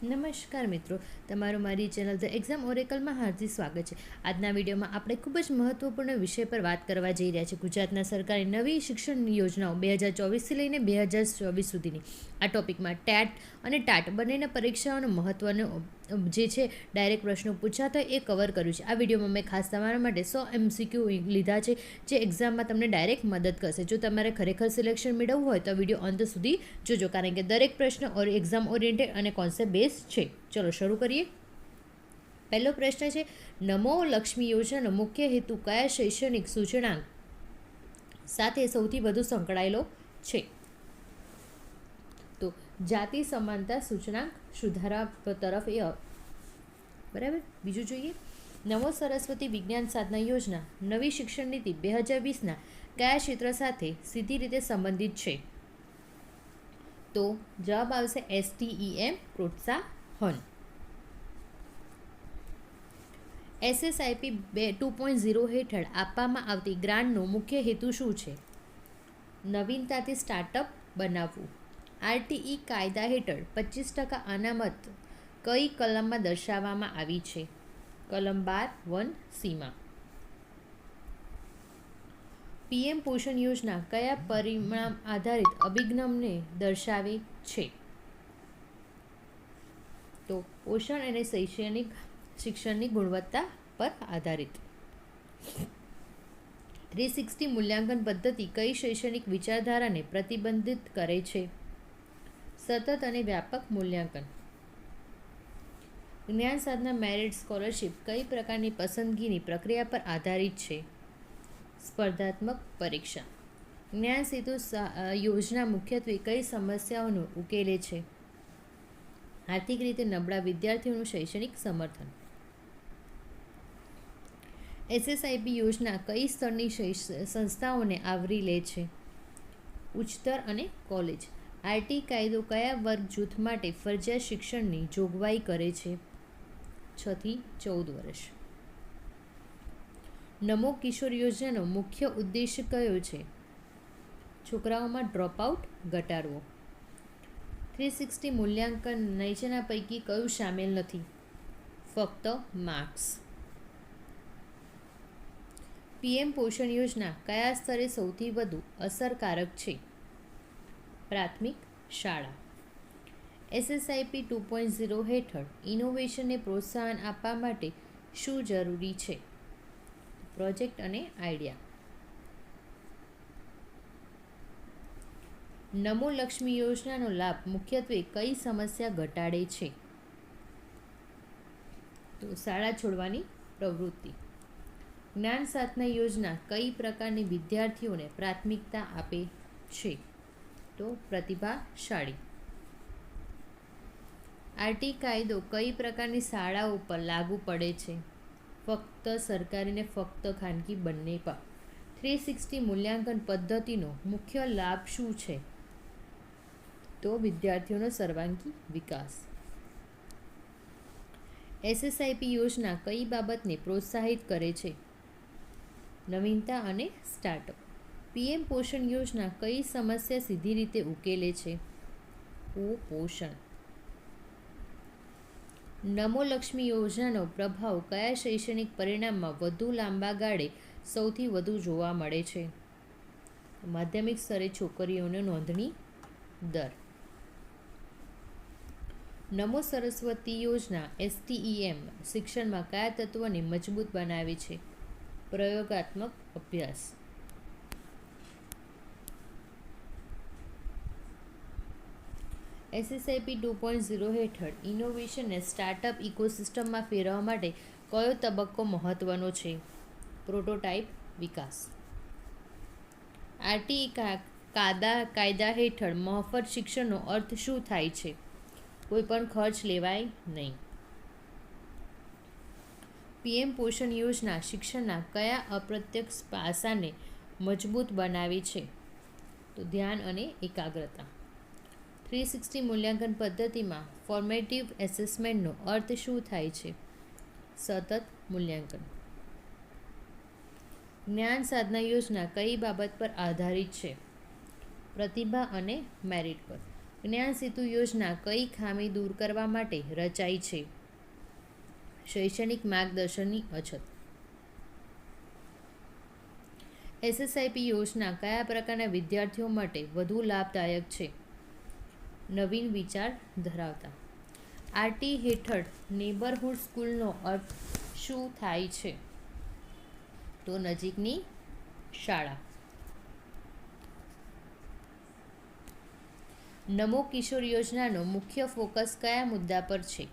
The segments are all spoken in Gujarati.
નમસ્કાર મિત્રો, તમારું મારી ચેનલ ધ એક્ઝામ ઓરેકલમાં હાર્દિક સ્વાગત છે. આજના વિડીયોમાં આપણે ખૂબ જ મહત્વપૂર્ણ વિષય પર વાત કરવા જઈ રહ્યા છીએ. ગુજરાતના સરકારી નવી શિક્ષણ યોજનાઓ 2024થી લઈને 2024 સુધીની. આ ટોપિકમાં ટેટ અને ટાટ બંનેના પરીક્ષાઓનું મહત્વનું જે છે ડાયરેક્ટ પ્રશ્નો પૂછાતા એ કવર કર્યું છે. આ વિડીયોમાં મેં ખાસ તમારા માટે 100 MCQ લીધા છે, જે એક્ઝામમાં તમને ડાયરેક્ટ મદદ કરશે. જો તમારે ખરેખર સિલેક્શન મેળવવું હોય તો વિડીયો અંત સુધી જોજો, કારણ કે દરેક પ્રશ્ન એક્ઝામ ઓરિએન્ટેડ અને કોન્સેપ્ટ બેઝ છે. ચલો શરૂ કરીએ. પહેલો પ્રશ્ન છે, નમો લક્ષ્મી યોજનાનો મુખ્ય હેતુ કયા શૈક્ષણિક સૂચનાંક સાથે સૌથી વધુ સંકળાયેલો છે? તો જાતિ સમાનતા સૂચનાંક સુધારા તરફ એ બરાબર. બીજું જોઈએ, નમો સરસ્વતી વિજ્ઞાન સાધના યોજના નવી શિક્ષણ નીતિ 2020ના કયા ક્ષેત્ર સાથે સીધી રીતે સંબંધિત છે? તો જવાબ આવશે STEM પ્રોત્સાહન. SSIP 2.0 હેઠળ આપવામાં આવતી ગ્રાન્ટનો મુખ્ય હેતુ શું છે? નવીનતાથી સ્ટાર્ટઅપ બનાવવું. RTE કાયદા હેઠળ 25% અનામત કઈ કલમમાં દર્શાવવામાં આવી છે? કલમ 12(1)(c)માં. PM પોષણ યોજના કયા પરિણામ આધારિત અભિગમને દર્શાવે છે? તો પોષણ અને શૈક્ષણિક શિક્ષણની ગુણવત્તા પર આધારિત. 360 મૂલ્યાંકન પદ્ધતિ કઈ શૈક્ષણિક વિચારધારાને પ્રતિબંધિત કરે છે? સતત અને વ્યાપક મૂલ્યાંકન. જ્ઞાન સાધના મેરિટ સ્કોલરશિપ કઈ પ્રકારની પસંદગીની પ્રક્રિયા પર આધારિત છે? સ્પર્ધાત્મક પરીક્ષા. જ્ઞાન સેતુ યોજના મુખ્યત્વે કઈ સમસ્યાઓનું ઉકેલે છે? આર્થિક રીતે નબળા વિદ્યાર્થીઓનું શૈક્ષણિક સમર્થન. SSIP યોજના કઈ સ્તરની સંસ્થાઓને આવરી લે છે? ઉચ્ચતર અને કોલેજ. RT કાયદો કયા વર્ગ જૂથ માટે ફરજિયાત શિક્ષણની જોગવાઈ કરે છે? 6 થી 14 વર્ષ. નમો કિશોર યોજનાનો મુખ્ય ઉદ્દેશ કયો છે? છોકરાઓમાં ડ્રોપઆઉટ ઘટાડવો. 360 મૂલ્યાંકન નીચેના પૈકી કયું સામેલ નથી? ફક્ત માર્ક્સ. PM પોષણ યોજના કયા સ્તરે સૌથી વધુ અસરકારક છે? પ્રાથમિક શાળા. SSIP 2.0 હેઠળ ઇનોવેશનને પ્રોત્સાહન આપવા માટે શું જરૂરી છે? પ્રોજેક્ટ અને આઈડિયા. નમો લક્ષ્મી યોજનાનો લાભ મુખ્યત્વે કઈ સમસ્યા ઘટાડે છે? તો શાળા છોડવાની પ્રવૃત્તિ. જ્ઞાન સાધના યોજના કઈ પ્રકારની વિદ્યાર્થીઓને પ્રાથમિકતા આપે છે? તો પ્રતિભાશાળી. RT કાયદો કઈ પ્રકારની શાળાઓ પર લાગુ પડે છે? ફક્ત સરકારી ને ફક્ત ખાનગી બંને પર. 360 મૂલ્યાંકન પદ્ધતિનો મુખ્ય લાભ શું છે? તો વિદ્યાર્થીઓનો સર્વાંગી વિકાસ. SSIP યોજના કઈ બાબતને પ્રોત્સાહિત કરે છે? નવીનતા અને સ્ટાર્ટઅપ. PM પોષણ યોજના કઈ સમસ્યા સીધી રીતે ઉકેલે છે? કુપોષણ. નમો લક્ષ્મી યોજનાનો પ્રભાવ કયા શૈક્ષણિક પરિણામમાં વધુ લાંબા ગાળે સૌથી વધુ જોવા મળે છે? માધ્યમિક સ્તરે છોકરીઓનો નોંધણી દર. નમો સરસ્વતી યોજના STEM શિક્ષણમાં કયા તત્વોને મજબૂત બનાવે છે? પ્રયોગાત્મક અભ્યાસ. SSIP 2.0 હેઠળ ઇનોવેશનને સ્ટાર્ટઅપ ઇકોસિસ્ટમમાં ફેરવવા માટે કયો તબક્કો મહત્વનો છે? પ્રોટોટાઇપ વિકાસ. RTE કાયદા હેઠળ મફત શિક્ષણનો અર્થ શું થાય છે? કોઈ પણ ખર્ચ લેવાય નહીં. PM પોષણ યોજના શિક્ષણના કયા અપ્રત્યક્ષ પાસાને મજબૂત બનાવે છે? તો ધ્યાન અને એકાગ્રતા. 360 મૂલ્યાંકન પદ્ધતિમાં ફોર્મેટિવ એસેસમેન્ટનો અર્થ શું થાય છે? સતત મૂલ્યાંકન. જ્ઞાન સાધના યોજના કઈ બાબત પર આધારિત છે? પ્રતિભા અને મેરિટ પર. જ્ઞાન સેતુ યોજના કઈ ખામી દૂર કરવા માટે રચાઈ છે? શૈક્ષણિક માર્ગદર્શનની અછત. એસએસઆઈપી યોજના કયા પ્રકારના વિદ્યાર્થીઓ માટે વધુ લાભદાયક છે? નવીન વિચાર ધરાવતા. આરટી હેઠળ નેબરહુડ સ્કૂલનો અર્થ શું થાય છે? તો નજીકની શાળા. નમો કિશોર યોજનાનો મુખ્ય ફોકસ કયા મુદ્દા પર છે?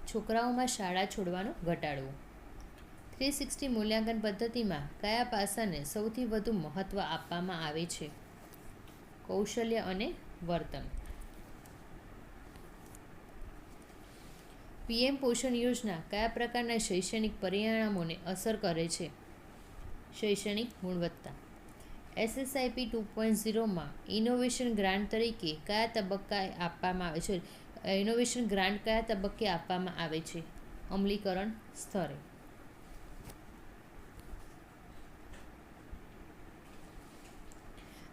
છોકરાઓમાં શાળા છોડવાનું ઘટાડવું. 360 મૂલ્યાંકન પદ્ધતિમાં કયા પાસાને સૌથી વધુ મહત્ત્વ આપવામાં આવે છે? કૌશલ્ય અને વર્તન. પીએમ પોષણ યોજના કયા પ્રકારના શૈક્ષણિક પરિણામોને અસર કરે છે? શૈક્ષણિક ગુણવત્તા. એસએસઆઈપી 2.0માં ઇનોવેશન ગ્રાન્ટ તરીકે કયા તબક્કે આપવામાં આવે છે? ઇનોવેશન ગ્રાન્ટ કયા તબક્કે આપવામાં આવે છે? અમલીકરણ સ્તરે.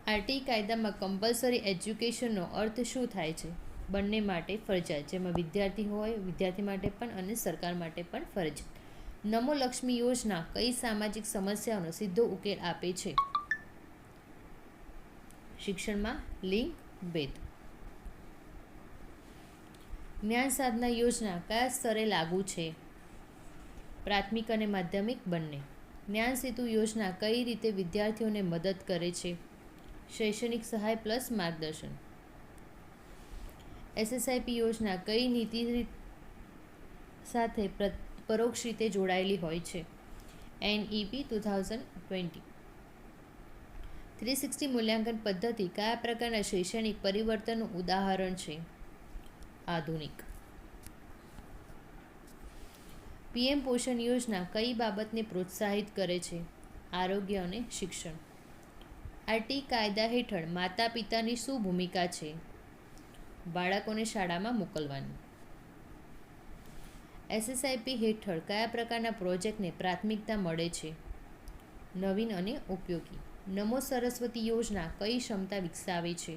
આરટી કાયદામાં કમ્પલસરી એજ્યુકેશનનો અર્થ શું થાય છે? બંને માટે ફરજિયાત, જેમાં વિદ્યાર્થી હોય વિદ્યાર્થી માટે પણ અને સરકાર માટે પણ ફરજિયાત. નમો લક્ષ્મી યોજના કઈ સામાજિક સમસ્યાઓનો સીધો ઉકેલ આપે છે? શિક્ષણમાં લિંગ ભેદ. જ્ઞાન સાધના યોજના કયા સ્તરે લાગુ છે? પ્રાથમિક અને માધ્યમિક બંને. જ્ઞાન સેતુ યોજના કઈ રીતે વિદ્યાર્થીઓને મદદ કરે છે? શૈક્ષણિક સહાય પ્લસ માર્ગદર્શન. એસએસઆઈપી યોજના કઈ નીતિ સાથે પરોક્ષ રીતે જોડાયેલી હોય છે? એનઈપી 2020. 360 મૂલ્યાંકન પદ્ધતિ કયા પ્રકારના શૈક્ષણિક પરિવર્તનનું ઉદાહરણ છે? આધુનિક. પીએમ પોષણ યોજના કઈ બાબતને પ્રોત્સાહિત કરે છે? આરોગ્ય અને શિક્ષણ. આરટી કાયદા હેઠળ માતા પિતાની શું ભૂમિકા છે? બાળકોને શાળામાં મોકલવાની. એસએસઆઈપી હેઠળ કયા પ્રકારના પ્રોજેક્ટને પ્રાથમિકતા મળે છે? નવીન અને ઉપયોગી. નમો સરસ્વતી યોજના કઈ ક્ષમતા વિકસાવે છે?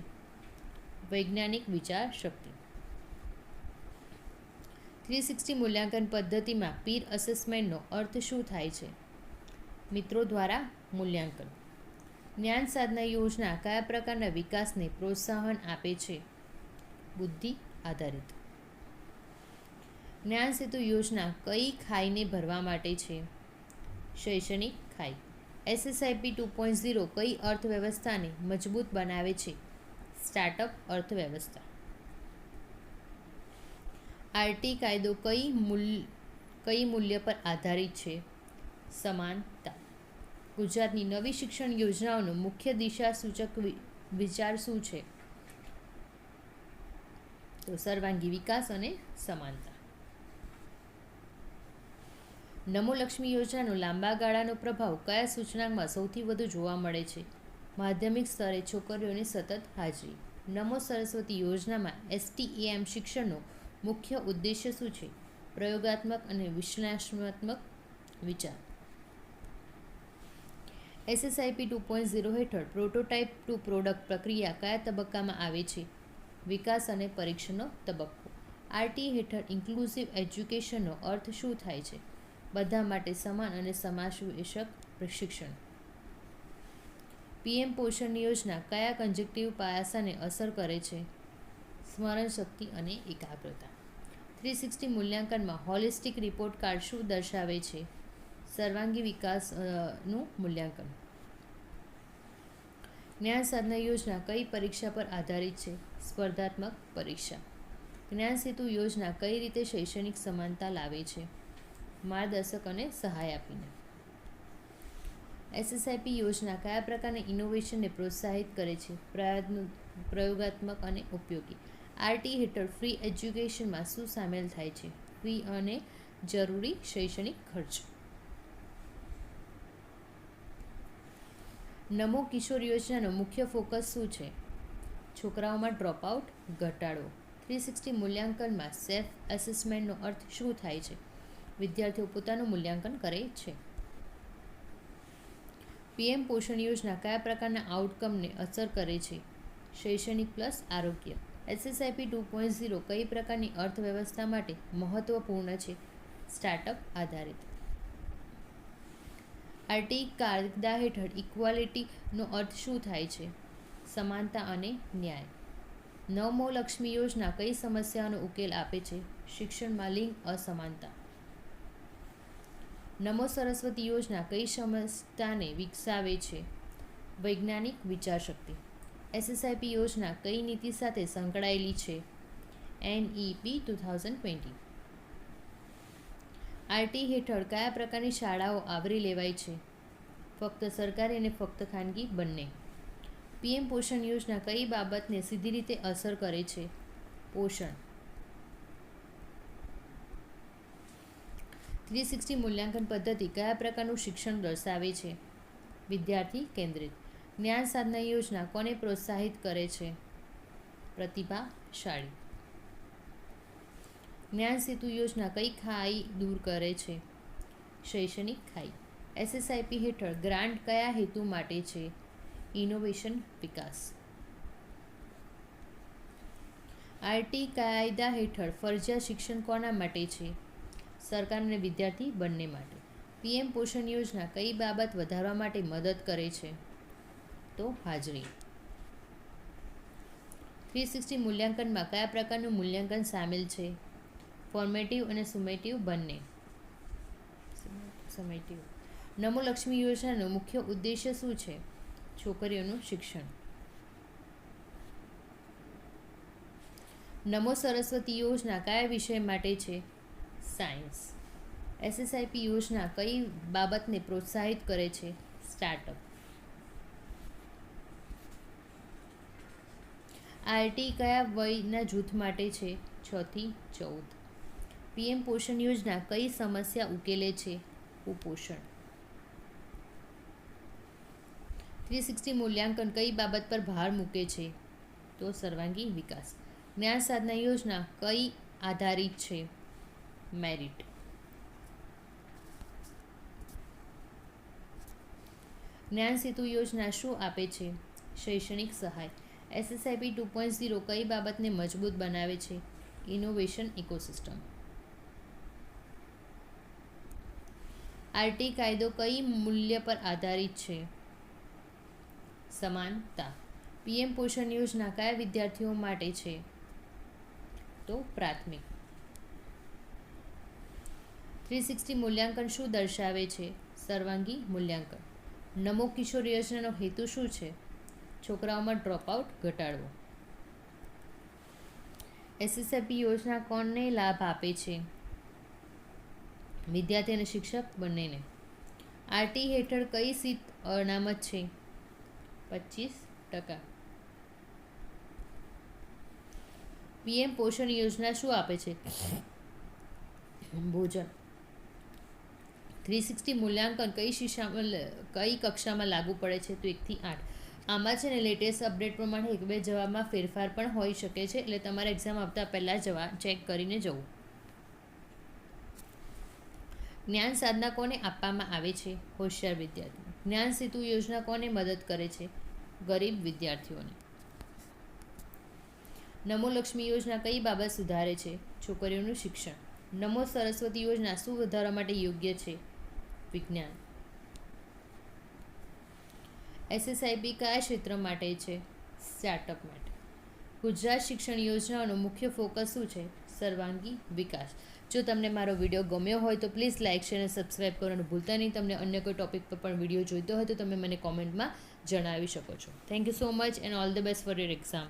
વૈજ્ઞાનિક વિચાર શક્તિ. 360 મૂલ્યાંકન પદ્ધતિમાં પીર અસેસમેન્ટનો અર્થ શું થાય છે? મિત્રો દ્વારા મૂલ્યાંકન. જ્ઞાન સાધના યોજના કયા પ્રકારના વિકાસને પ્રોત્સાહન આપે છે? બુદ્ધિ આધારિત. જ્ઞાન સેતુ યોજના કઈ ખાઈને ભરવા માટે છે? શૈક્ષણિક ખાઈ. એસએસઆઈપી 2.0 કઈ અર્થવ્યવસ્થાને મજબૂત બનાવે છે? સ્ટાર્ટઅપ અર્થવ્યવસ્થા. આરટી કાયદો કઈ મૂલ્ય પર આધારિત છે? સમાનતા. ગુજરાતની નવી શિક્ષણ યોજનાઓનો મુખ્ય દિશાસૂચક વિચાર શું છે? તો સર્વાંગી વિકાસ અને સમાનતા. નમો લક્ષ્મી યોજનાનો લાંબા ગાળાનો પ્રભાવ કયા સૂચનાંકમાં સૌથી વધુ જોવા મળે છે? માધ્યમિક સ્તરે છોકરીઓની સતત હાજરી. નમો સરસ્વતી યોજનામાં એસટીએમ શિક્ષણનો મુખ્ય ઉદ્દેશ્ય શું છે? પ્રયોગાત્મક અને વિશ્લેષણાત્મક વિચાર. એસએસઆઈપી 2.0 હેઠળ પ્રોટોટાઇપ ટુ પ્રોડક્ટ પ્રક્રિયા કયા તબક્કામાં આવે છે? વિકાસ અને પરીક્ષણનો તબક્કો. આરટી હેઠળ ઇન્ક્લુઝિવ એજ્યુકેશનનો અર્થ શું થાય છે? બધા માટે સમાન અને સમાવેશક શિક્ષણ. પીએમ પોષણ યોજના કયા કન્જેક્ટિવ પાસાને અસર કરે છે? સ્મરણ શક્તિ અને એકાગ્રતા. 360 મૂલ્યાંકનમાં હોલિસ્ટિક રિપોર્ટ કાર્ડ શું દર્શાવે છે? સર્વાંગી વિકાસનું મૂલ્યાંકન. જ્ઞાન સાધના યોજના કઈ પરીક્ષા પર આધારિત છે? સ્પર્ધાત્મક પરીક્ષા. જ્ઞાન સેતુ યોજના કઈ રીતે શૈક્ષણિક સમાનતા લાવે છે? માર્ગદર્શક અને સહાય આપીને. એસએસઆઈપી યોજના કયા પ્રકારના ઇનોવેશનને પ્રોત્સાહિત કરે છે? પ્રયોગાત્મક અને ઉપયોગી. આરટી હેઠળ ફ્રી એજ્યુકેશનમાં શું સામેલ થાય છે? ફી અને જરૂરી શૈક્ષણિક ખર્ચ. નમો કિશોર યોજનાનો મુખ્ય ફોકસ શું છે? છોકરાઓમાં ડ્રોપઆઉટ ઘટાડવો. 360 મૂલ્યાંકનમાં સેલ્ફ એસેસમેન્ટનો અર્થ શું થાય છે? વિદ્યાર્થીઓ પોતાનું મૂલ્યાંકન કરે છે. પીએમ પોષણ યોજના કયા પ્રકારના આઉટકમને અસર કરે છે? શૈક્ષણિક પ્લસ આરોગ્ય. SSIP 2.0 કઈ પ્રકારની અર્થવ્યવસ્થા માટે મહત્વપૂર્ણ છે? સ્ટાર્ટઅપ આધારિત. આર્થિક કાયદા હેઠળ ઇક્વાલિટીનો અર્થ શું થાય છે? સમાનતા અને ન્યાય. નમો લક્ષ્મી યોજના કઈ સમસ્યાનો ઉકેલ આપે છે? શિક્ષણમાં લિંગ અસમાનતા. નમો સરસ્વતી યોજના કઈ ક્ષમતાને વિકસાવે છે? વૈજ્ઞાનિક વિચારશક્તિ. SSIP યોજના કઈ નીતિ સાથે સંકળાયેલી છે? NEP 2020. આરટી હેઠળ કયા પ્રકારની શાળાઓ આવરી લેવાય છે? ફક્ત સરકારી અને ફક્ત ખાનગી બંને. PM પોષણ યોજના કઈ બાબતને સીધી રીતે અસર કરે છે? પોષણ. 360 મૂલ્યાંકન પદ્ધતિ કયા પ્રકારનું શિક્ષણ દર્શાવે છે? વિદ્યાર્થી કેન્દ્રિત. જ્ઞાન સાધના યોજના કોને પ્રોત્સાહિત કરે છે? પ્રતિભાશાળી. જ્ઞાન સેતુ યોજના કઈ ખાઈ દૂર કરે છે? શૈક્ષણિક ખાઈ. SSIP હેઠળ ગ્રાન્ટ કયા હેતુ માટે છે? ઇનોવેશન વિકાસ. આરટી કાયદા હેઠળ ફરજિયાત શિક્ષણ કોના માટે છે? સરકાર અને વિદ્યાર્થી બંને માટે. PM પોષણ યોજના કઈ બાબત વધારવા માટે મદદ કરે છે? તો હાજરી. 360 મૂલ્યાંકનમાં કયા પ્રકારનું મૂલ્યાંકન સામેલ છે? ફોર્મેટિવ અને સુમેટિવ બંને. સમેટિવ. નમો લક્ષ્મી યોજનાનો મુખ્ય ઉદ્દેશ્ય શું છે? છોકરીઓનું શિક્ષણ. નમો સરસ્વતી યોજના કયા વિષય માટે છે? સાયન્સ. SSIP યોજના કઈ બાબતને પ્રોત્સાહિત કરે છે? સ્ટાર્ટઅપ. આરટી કયા વયના જૂથ માટે છે? 6 થી 14. PM પોષણ યોજના કઈ સમસ્યા ઉકેલે છે? કુપોષણ. 360 મૂલ્યાંકન કઈ બાબત પર ભાર મૂકે છે? તો સર્વાંગી વિકાસ. જ્ઞાન સાધના યોજના કઈ આધારિત છે? મેરિટ. જ્ઞાન સેતુ યોજના શું આપે છે? શૈક્ષણિક સહાય. SSIP 2.0 કઈ બાબતને મજબૂત બનાવે છે? Innovation ecosystem. આરટી કાયદો કઈ મૂલ્ય પર આધારિત છે? સમાનતા. PM પોષણ યોજના કયા વિદ્યાર્થીઓ માટે છે? તો પ્રાથમિક. 360 મૂલ્યાંકન શું દર્શાવે છે? સર્વાંગી મૂલ્યાંકન. નમો કિશોર યોજનાનો હેતુ શું છે? છોકરાઓમાં ડ્રોપઆઉટ ઘટાડવો. SSIP યોજના કોને લાભ આપે છે? વિદ્યાર્થી અને શિક્ષક બંનેને. આરટી હેઠળ કઈ સીટ અનામત છે? 25%. PM પોષણ યોજના શું આપે છે? ભોજન. 360 મૂલ્યાંકન કઈ કક્ષામાં લાગુ પડે છે? તો 1 થી 8. આમાં છે ને લેટેસ્ટ અપડેટ પ્રમાણે 1-2 જવાબમાં ફેરફાર પણ હોઈ શકે છે, એટલે તમારે એક્ઝામ આપતા પહેલાં જવાબ ચેક કરીને જવું. જ્ઞાન સાધના કોને આપવામાં આવે છે? હોશિયાર વિદ્યાર્થી. જ્ઞાન સેતુ યોજના કોને મદદ કરે છે? ગરીબ વિદ્યાર્થીઓને. નમો લક્ષ્મી યોજના કઈ બાબત સુધારે છે? છોકરીઓનું શિક્ષણ. નમો સરસ્વતી યોજના શું વધારવા માટે યોગ્ય છે? વિજ્ઞાન. SSIP કયા ક્ષેત્ર માટે છે? સ્ટાર્ટઅપ માટે. ગુજરાત શિક્ષણ યોજનાનો મુખ્ય ફોકસ શું છે? સર્વાંગી વિકાસ. જો તમને મારો વિડીયો ગમ્યો હોય તો પ્લીઝ લાઇક શેર અને સબસ્ક્રાઈબ કરવાનું ભૂલતા નહીં. તમને અન્ય કોઈ ટોપિક પર પણ વિડીયો જોઈતો હોય તો તમે મને કોમેન્ટમાં જણાવી શકો છો. Thank you so much and all the best for your exam.